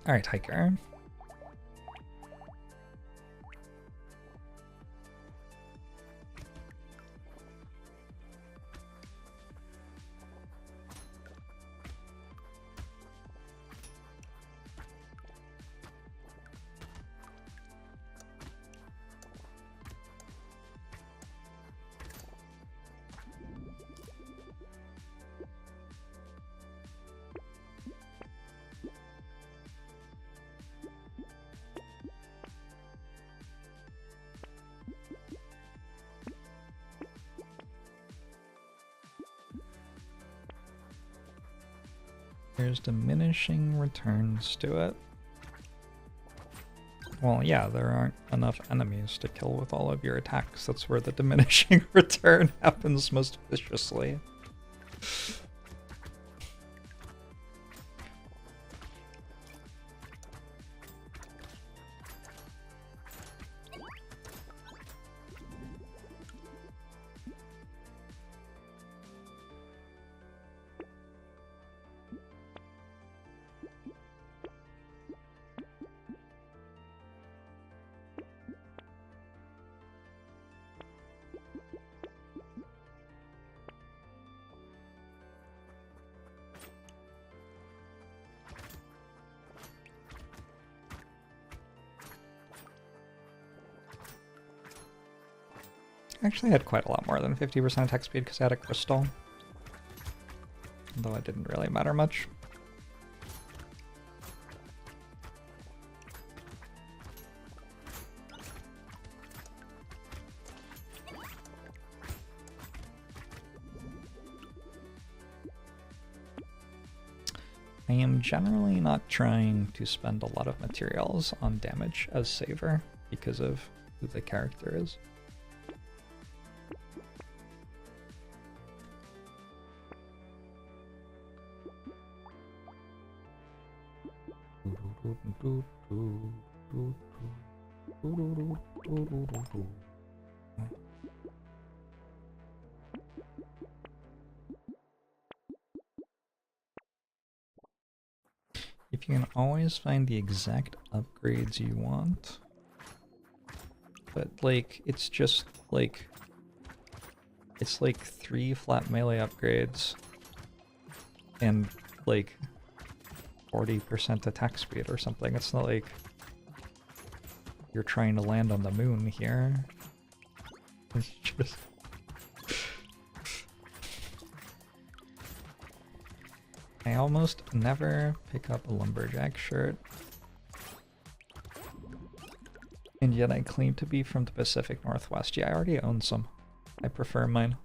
Alright, hiker. There's diminishing returns to it. Well, yeah, there aren't enough enemies to kill with all of your attacks. That's where the diminishing return happens most viciously. I actually had quite a lot more than 50% attack speed because I had a crystal. Though it didn't really matter much. I am generally not trying to spend a lot of materials on damage as saver because of who the character is. If you can always find the exact upgrades you want, but like it's just like it's like 3 flat melee upgrades and like 40% attack speed or something. It's not like you're trying to land on the moon here. It's just I almost never pick up a Lumberjack shirt. And yet I claim to be from the Pacific Northwest. Yeah, I already own some. I prefer mine.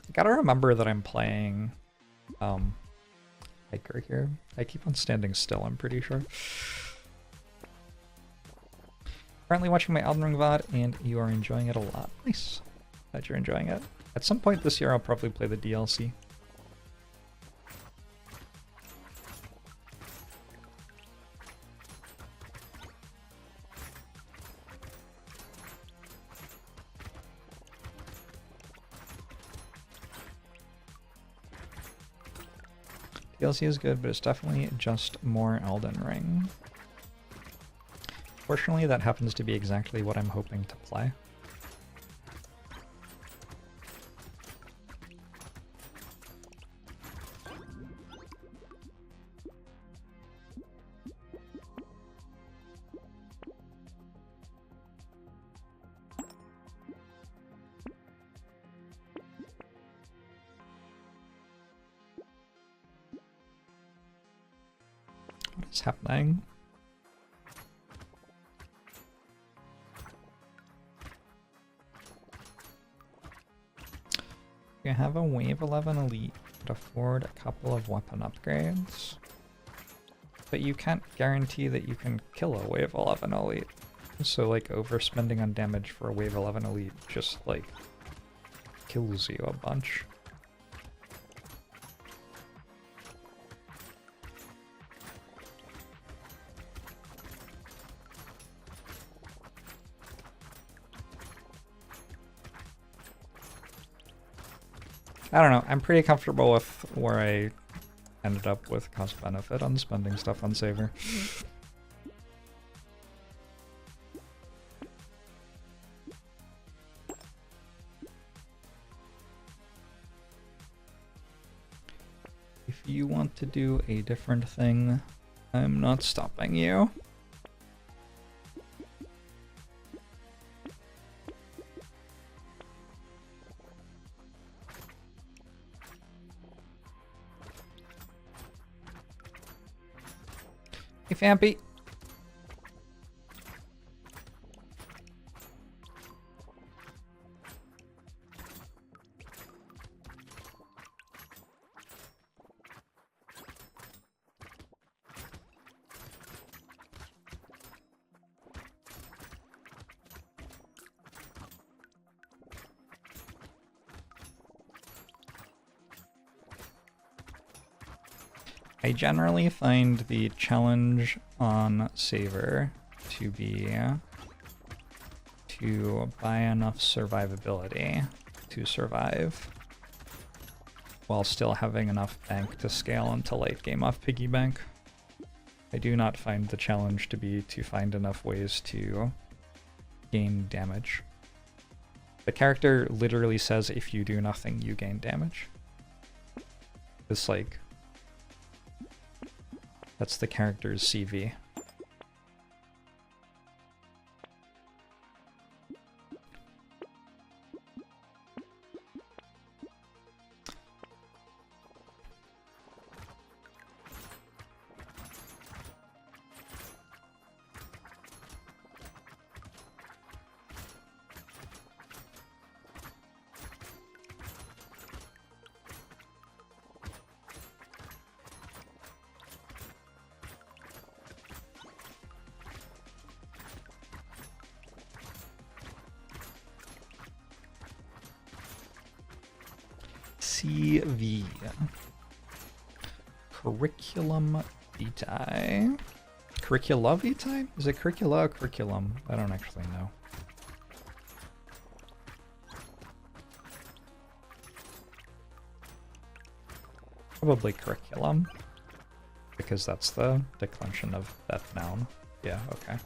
I gotta remember that I'm playing hiker here. I keep on standing still, I'm pretty sure. Currently watching my Elden Ring VOD, and you are enjoying it a lot. Nice. Glad you're enjoying it. At some point this year, I'll probably play the DLC. DLC is good, but it's definitely just more Elden Ring. Fortunately, that happens to be exactly what I'm hoping to play. What is happening? You have a Wave 11 Elite that afford a couple of weapon upgrades, but you can't guarantee that you can kill a Wave 11 Elite. So like overspending on damage for a Wave 11 Elite just like kills you a bunch. I don't know. I'm pretty comfortable with where I ended up with cost benefit on spending stuff on Saver. If you want to do a different thing, I'm not stopping you. Hey, Fampy. I generally find the challenge on Saver to be to buy enough survivability to survive while still having enough bank to scale into late game off piggy bank. I do not find the challenge to be to find enough ways to gain damage. The character literally says if you do nothing, you gain damage. It's like, that's the character's CV. CV. Curriculum vitae. Curricula vitae? Is it curricula or curriculum? I don't actually know. Probably curriculum, because that's the declension of that noun. Yeah, okay.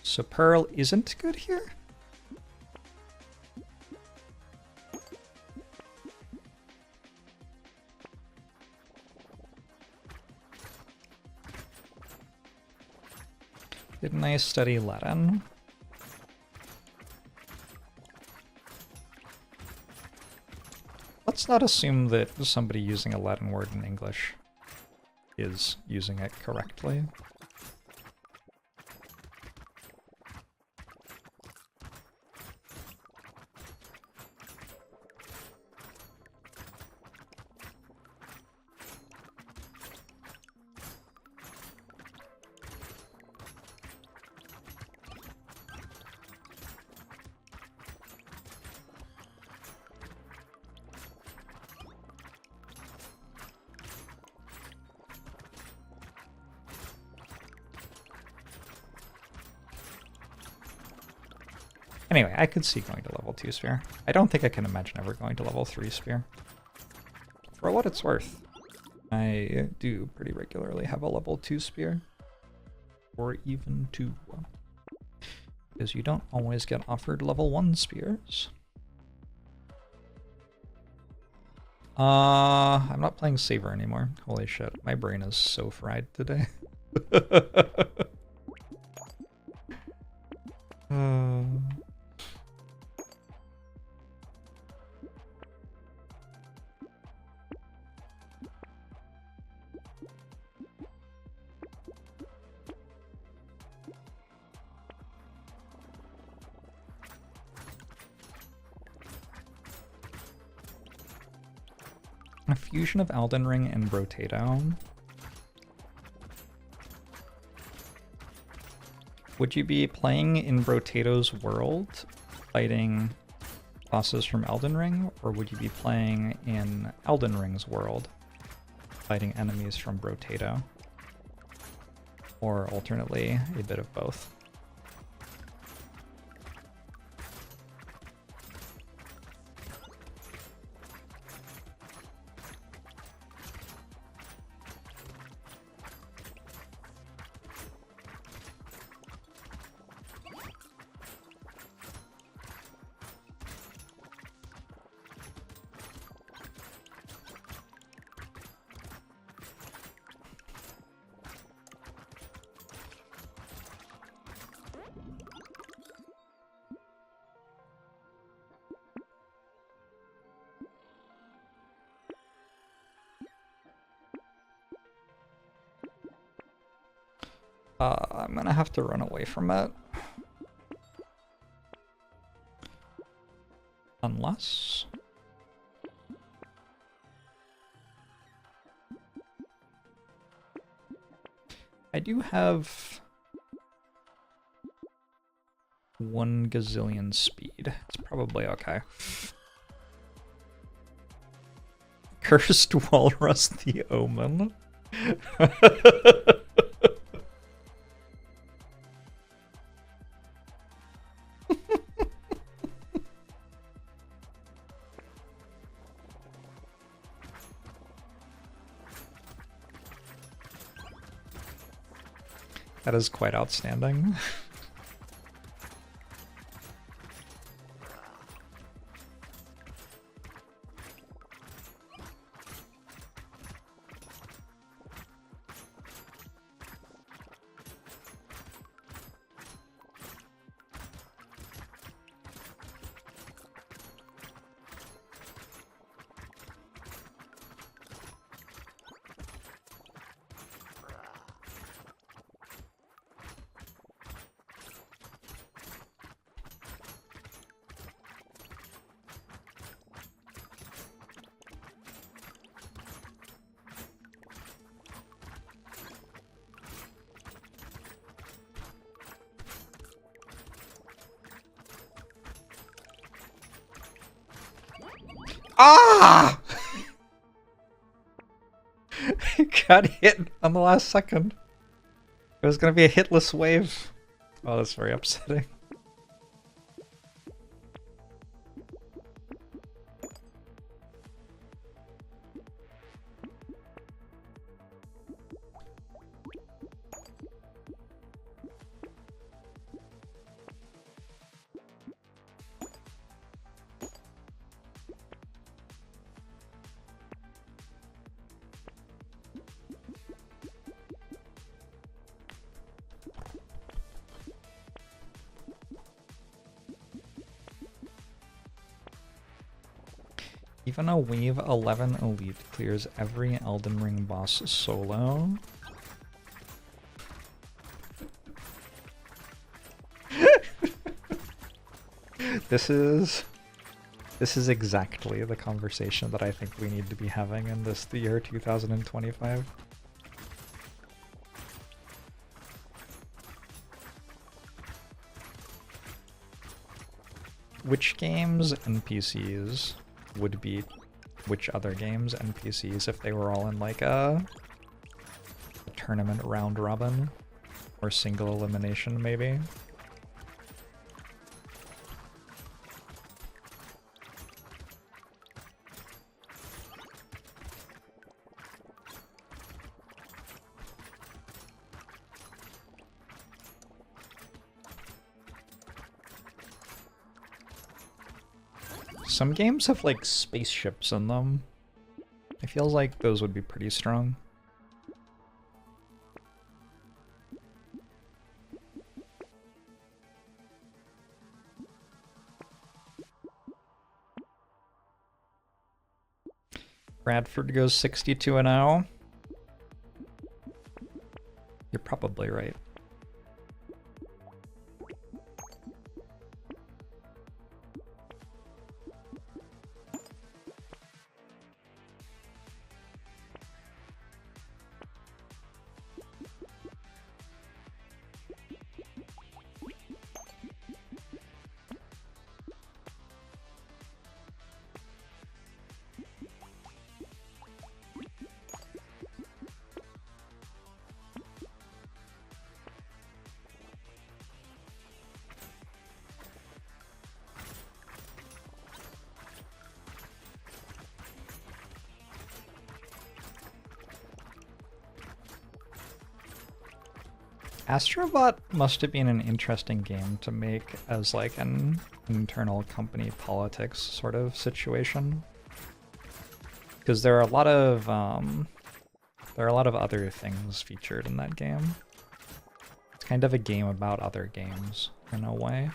So Pearl isn't good here? Didn't I study Latin? Let's not assume that somebody using a Latin word in English is using it correctly. Anyway, I could see going to level 2 Spear. I don't think I can imagine ever going to level 3 Spear. For what it's worth, I do pretty regularly have a level 2 Spear. Or even 2. Because you don't always get offered level 1 Spears. I'm not playing Saver anymore. Holy shit, my brain is so fried today. A fusion of Elden Ring and Brotato. Would you be playing in Brotato's world, fighting bosses from Elden Ring, or would you be playing in Elden Ring's world, fighting enemies from Brotato? Or alternately, a bit of both? I'm gonna have to run away from it. Unless... I do have 1 gazillion speed. It's probably okay. Cursed Walrus the Omen. That is quite outstanding. Ah! Got hit on the last second. It was gonna be a hitless wave. Oh, that's very upsetting. Even a Wave 11 Elite clears every Elden Ring boss solo. This is exactly the conversation that I think we need to be having in the year 2025. Which games NPCs would beat which other games NPCs if they were all in like a tournament round robin or single elimination maybe? Some games have like spaceships in them. It feels like those would be pretty strong. Bradford goes 62-0. You're probably right. Astrobot must have been an interesting game to make as like an internal company politics sort of situation. Because there are a lot of other things featured in that game. It's kind of a game about other games in a way.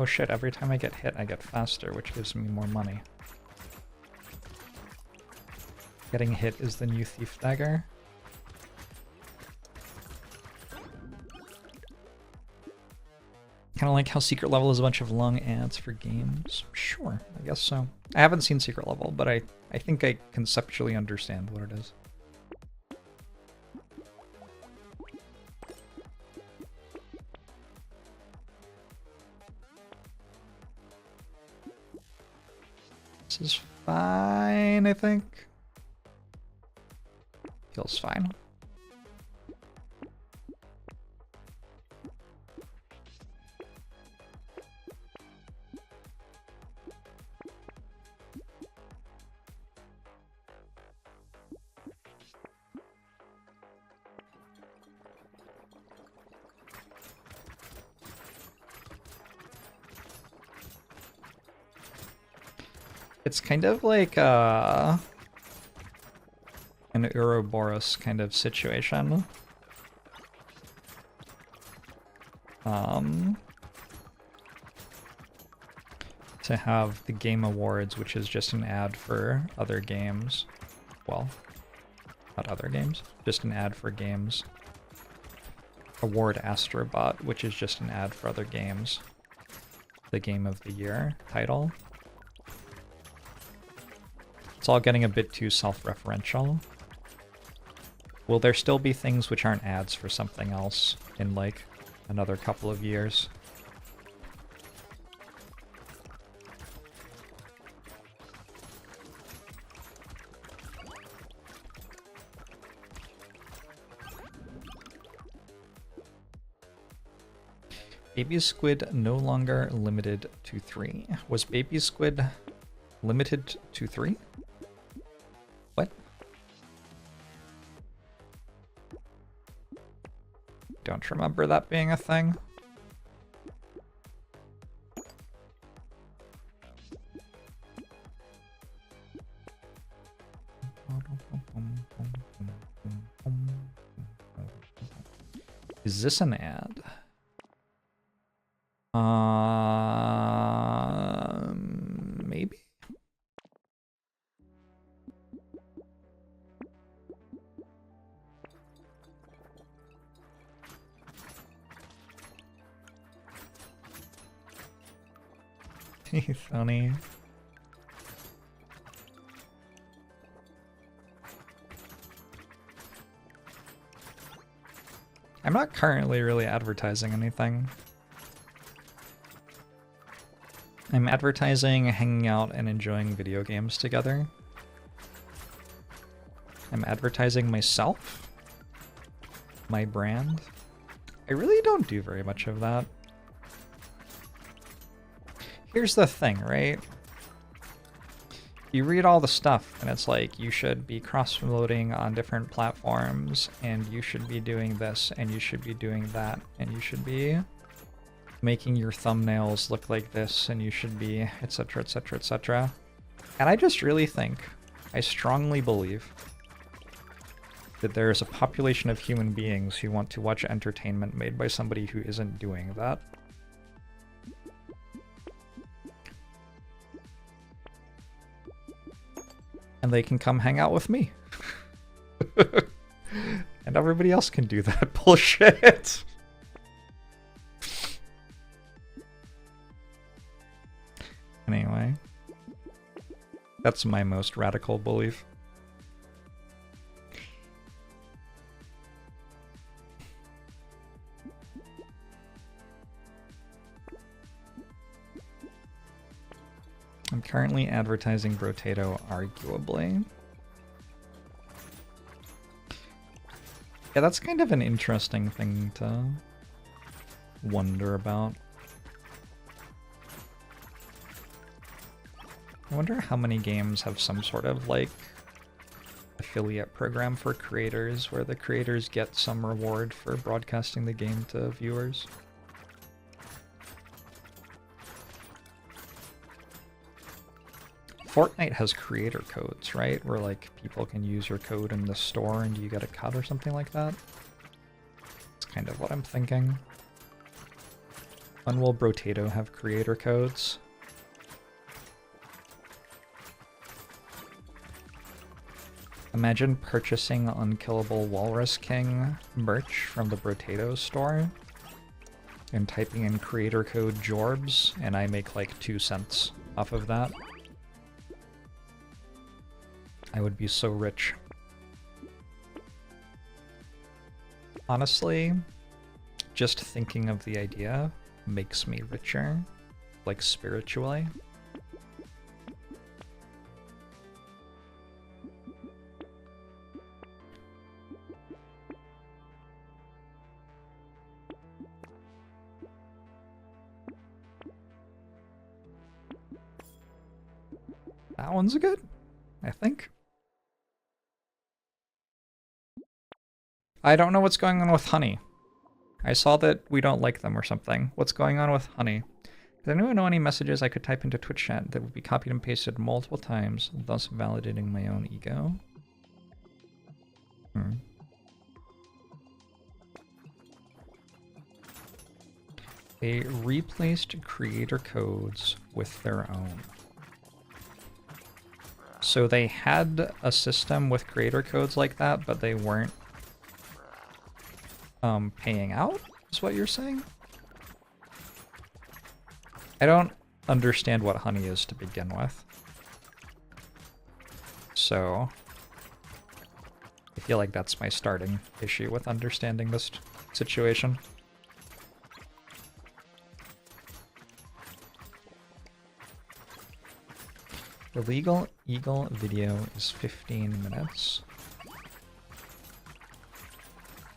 Oh shit, every time I get hit, I get faster, which gives me more money. Getting hit is the new thief dagger. Kind of like how secret level is a bunch of long ads for games. Sure, I guess so. I haven't seen secret level, but I think I conceptually understand what it is. This is fine, I think. Feels fine. It's kind of like an Ouroboros kind of situation. To have the Game Awards, which is just an ad for other games. Well, not other games, just an ad for games. Award Astrobot, which is just an ad for other games. The Game of the Year title. It's all getting a bit too self-referential. Will there still be things which aren't ads for something else in like another couple of years? Baby Squid no longer limited to 3. Was Baby Squid limited to 3? What? Don't remember that being a thing. Is this an ad? Maybe? Funny. I'm not currently really advertising anything. I'm advertising hanging out and enjoying video games together. I'm advertising myself, my brand. I really don't do very much of that. Here's the thing, right? You read all the stuff and it's like you should be cross-promoting on different platforms and you should be doing this and you should be doing that and you should be making your thumbnails look like this and you should be etc, etc, etc. And I just really think, I strongly believe that there is a population of human beings who want to watch entertainment made by somebody who isn't doing that. And they can come hang out with me. And everybody else can do that bullshit. Anyway, that's my most radical belief. I'm currently advertising Brotato, arguably. Yeah, that's kind of an interesting thing to wonder about. I wonder how many games have some sort of, like, affiliate program for creators where the creators get some reward for broadcasting the game to viewers. Fortnite has creator codes, right? Where, like, people can use your code in the store and you get a cut or something like that. That's kind of what I'm thinking. When will Brotato have creator codes? Imagine purchasing Unkillable Walrus King merch from the Brotato store and typing in creator code Jorbs, and I make like 2 cents off of that. I would be so rich. Honestly, just thinking of the idea makes me richer, like spiritually. That one's good, I think. I don't know what's going on with honey. I saw that we don't like them or something. What's going on with honey? Does anyone know any messages I could type into Twitch chat that would be copied and pasted multiple times, thus validating my own ego? They replaced creator codes with their own. So they had a system with creator codes like that, but they weren't paying out, is what you're saying? I don't understand what honey is to begin with. So I feel like that's my starting issue with understanding this situation. The Legal Eagle video is 15 minutes.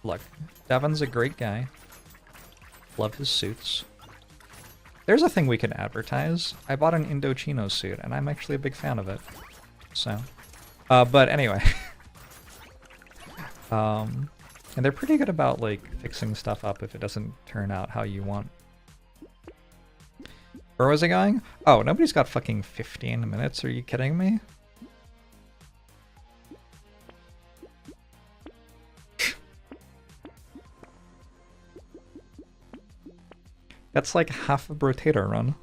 Look, Devin's a great guy. Love his suits. There's a thing we could advertise. I bought an Indochino suit, and I'm actually a big fan of it. So, but anyway. And they're pretty good about, like, fixing stuff up if it doesn't turn out how you want. Where was I going? Oh, nobody's got fucking 15 minutes. Are you kidding me? That's like half a Brotato run.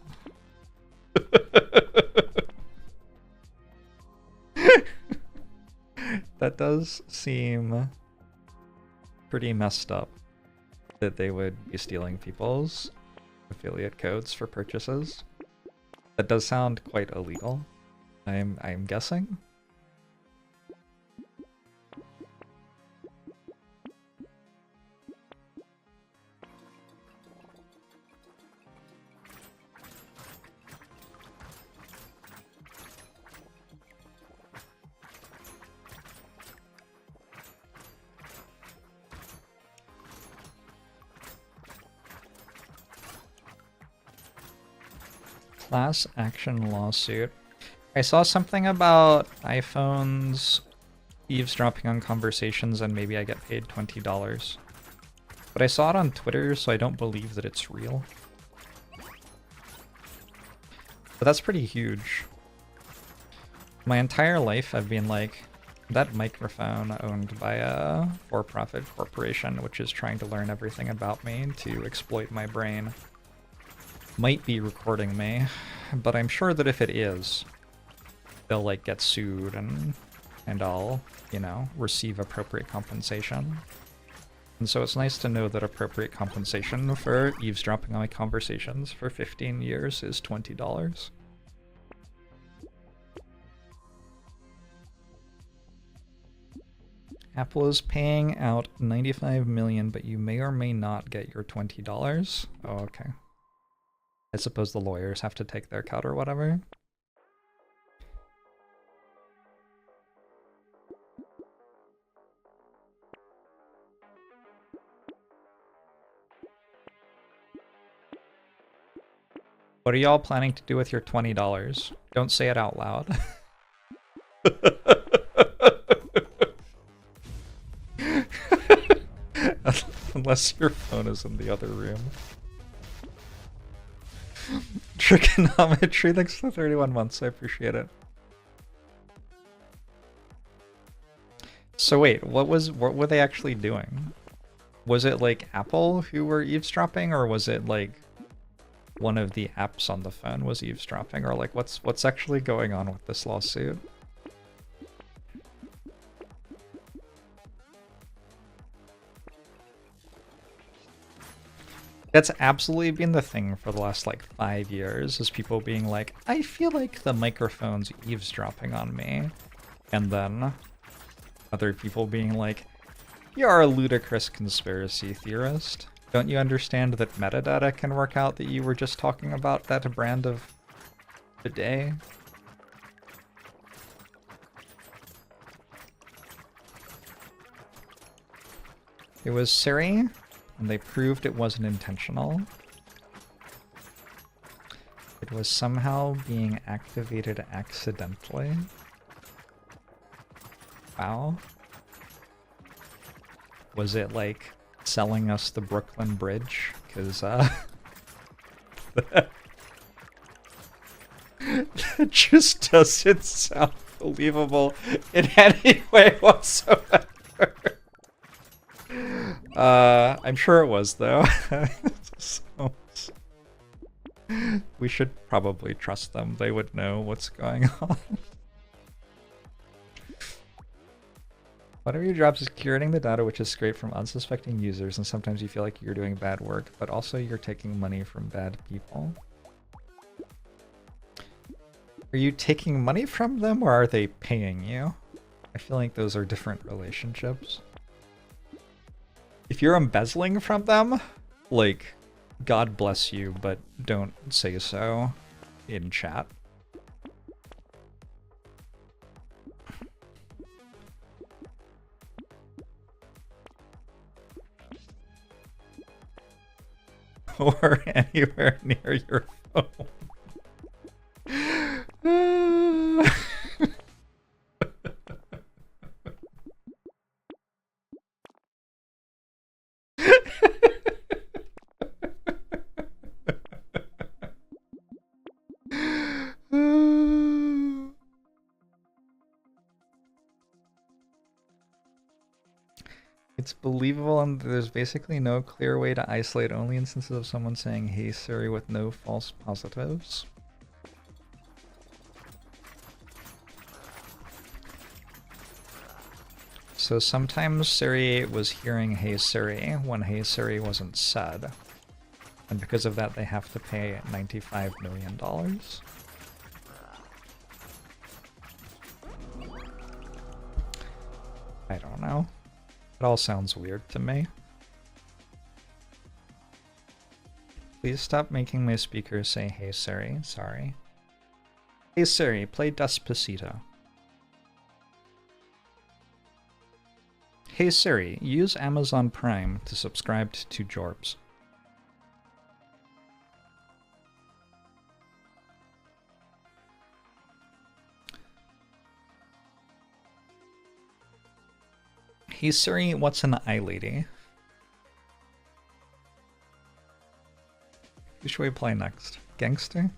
That does seem pretty messed up that they would be stealing people's affiliate codes for purchases. That does sound quite illegal, I'm guessing. Class action lawsuit. I saw something about iPhones eavesdropping on conversations and maybe I get paid $20. But I saw it on Twitter, so I don't believe that it's real. But that's pretty huge. My entire life I've been like, that microphone owned by a for-profit corporation which is trying to learn everything about me to exploit my brain might be recording me, but I'm sure that if it is, they'll like get sued and I'll, you know, receive appropriate compensation. And so it's nice to know that appropriate compensation for eavesdropping on my conversations for 15 years is $20. Apple is paying out $95 million, but you may or may not get your $20. Oh, okay. I suppose the lawyers have to take their cut or whatever. What are y'all planning to do with your $20? Don't say it out loud. Unless your phone is in the other room. Trigonometry, thanks for 31 months, I appreciate it. So wait, what were they actually doing? Was it like Apple who were eavesdropping, or was it like one of the apps on the phone was eavesdropping, or like what's actually going on with this lawsuit? That's absolutely been the thing for the last like 5 years, is people being like, I feel like the microphone's eavesdropping on me. And then other people being like, you're a ludicrous conspiracy theorist. Don't you understand that metadata can work out that you were just talking about that brand of bidet? It was Siri, and they proved it wasn't intentional. It was somehow being activated accidentally. Wow. Was it like selling us the Brooklyn Bridge? Because it just doesn't sound believable in any way whatsoever. I'm sure it was, though. So, we should probably trust them. They would know what's going on. One of your jobs is curating the data, which is scraped from unsuspecting users, and sometimes you feel like you're doing bad work, but also you're taking money from bad people. Are you taking money from them, or are they paying you? I feel like those are different relationships. If you're embezzling from them, like, God bless you, but don't say so in chat. Or anywhere near your phone. It's believable, and there's basically no clear way to isolate only instances of someone saying, "Hey Siri," with no false positives. So sometimes Siri was hearing "Hey Siri" when "Hey Siri" wasn't said. And because of that, they have to pay $95 million. I don't know. It all sounds weird to me. Please stop making my speakers say "Hey Siri." Sorry. Hey Siri, play Despacito. Hey Siri, use Amazon Prime to subscribe to Jorbs. Hey Siri, what's an eye lady? Who should we play next? Gangster?